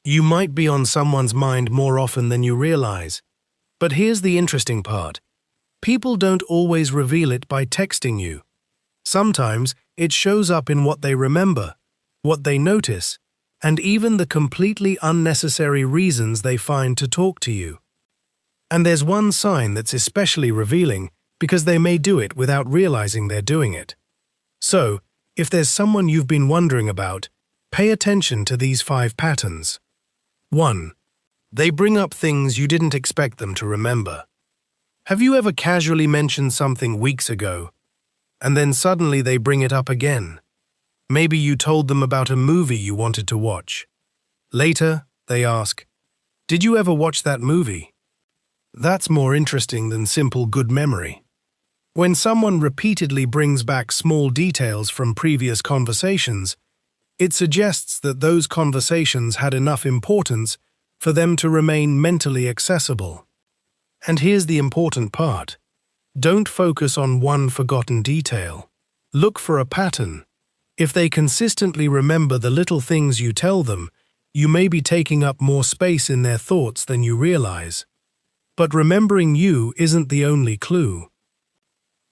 You might be on someone's mind more often than you realize. But here's the interesting part. People don't always reveal it by texting you. Sometimes it shows up in what they remember, what they notice, and even the completely unnecessary reasons they find to talk to you. And there's one sign that's especially revealing because they may do it without realizing they're doing it. So, if there's someone you've been wondering about, pay attention to these 5 patterns. 1. They bring up things you didn't expect them to remember. Have you ever casually mentioned something weeks ago, and then suddenly they bring it up again? Maybe you told them about a movie you wanted to watch. Later, they ask, "Did you ever watch that movie?" That's more interesting than simple good memory. When someone repeatedly brings back small details from previous conversations, it suggests that those conversations had enough importance for them to remain mentally accessible. And here's the important part. Don't focus on one forgotten detail. Look for a pattern. If they consistently remember the little things you tell them, you may be taking up more space in their thoughts than you realize. But remembering you isn't the only clue.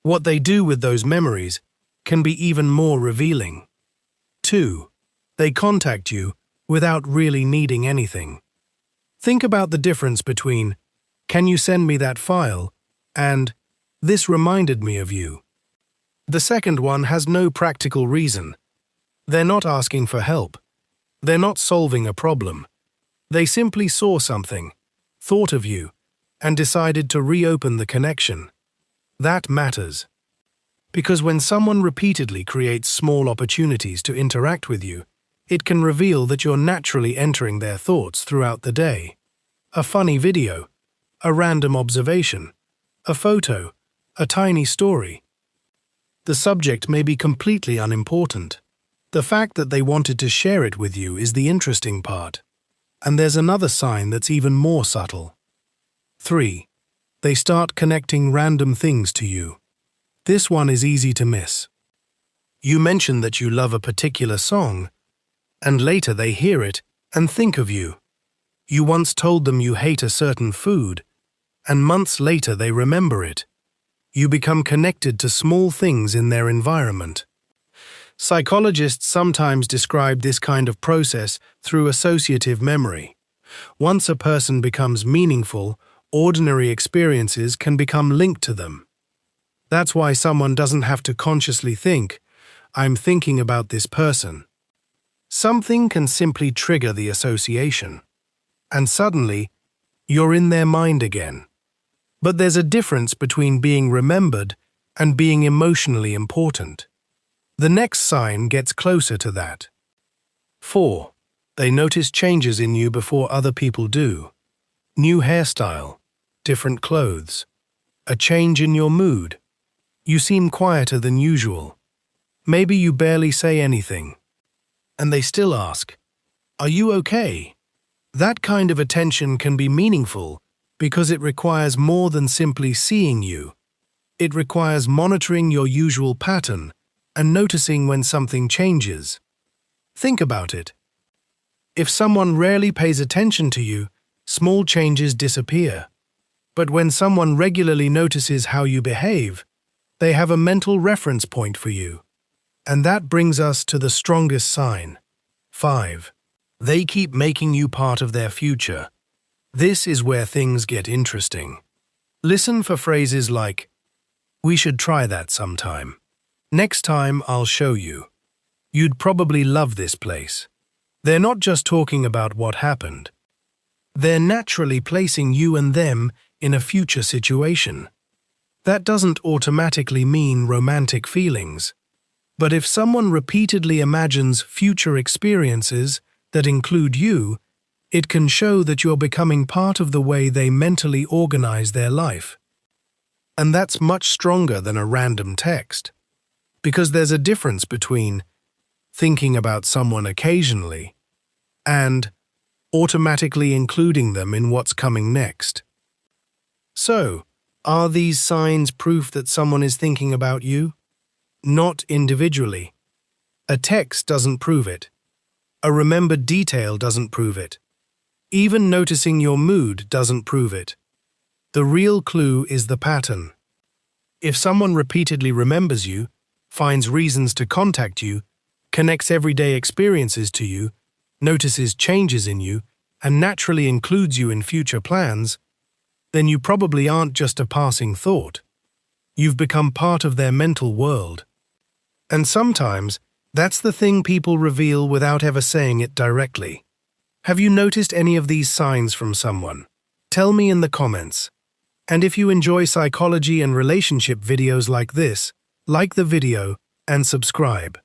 What they do with those memories can be even more revealing. 2. They contact you without really needing anything. Think about the difference between, "Can you send me that file?" and "This reminded me of you." The second one has no practical reason. They're not asking for help. They're not solving a problem. They simply saw something, thought of you, and decided to reopen the connection. That matters. Because when someone repeatedly creates small opportunities to interact with you, it can reveal that you're naturally entering their thoughts throughout the day. A funny video, a random observation, a photo, a tiny story. The subject may be completely unimportant. The fact that they wanted to share it with you is the interesting part. And there's another sign that's even more subtle. 3. They start connecting random things to you. This one is easy to miss. You mention that you love a particular song, and later they hear it and think of you. You once told them you hate a certain food, and months later they remember it. You become connected to small things in their environment. Psychologists sometimes describe this kind of process through associative memory. Once a person becomes meaningful, ordinary experiences can become linked to them. That's why someone doesn't have to consciously think, "I'm thinking about this person." Something can simply trigger the association, and suddenly, you're in their mind again. But there's a difference between being remembered and being emotionally important. The next sign gets closer to that. 4. They notice changes in you before other people do. New hairstyle, different clothes, a change in your mood. You seem quieter than usual. Maybe you barely say anything. And they still ask, "Are you okay?" That kind of attention can be meaningful because it requires more than simply seeing you. It requires monitoring your usual pattern and noticing when something changes. Think about it. If someone rarely pays attention to you, small changes disappear. But when someone regularly notices how you behave, they have a mental reference point for you. And that brings us to the strongest sign. 5. They keep making you part of their future. This is where things get interesting. Listen for phrases like, "We should try that sometime." "Next time, I'll show you." "You'd probably love this place." They're not just talking about what happened. They're naturally placing you and them in a future situation. That doesn't automatically mean romantic feelings. But if someone repeatedly imagines future experiences that include you, it can show that you're becoming part of the way they mentally organize their life. And that's much stronger than a random text. Because there's a difference between thinking about someone occasionally and automatically including them in what's coming next. So, are these signs proof that someone is thinking about you? Not individually. A text doesn't prove it. A remembered detail doesn't prove it. Even noticing your mood doesn't prove it. The real clue is the pattern. If someone repeatedly remembers you, finds reasons to contact you, connects everyday experiences to you, notices changes in you, and naturally includes you in future plans, then you probably aren't just a passing thought. You've become part of their mental world. And sometimes, that's the thing people reveal without ever saying it directly. Have you noticed any of these signs from someone? Tell me in the comments. And if you enjoy psychology and relationship videos like this, like the video and subscribe.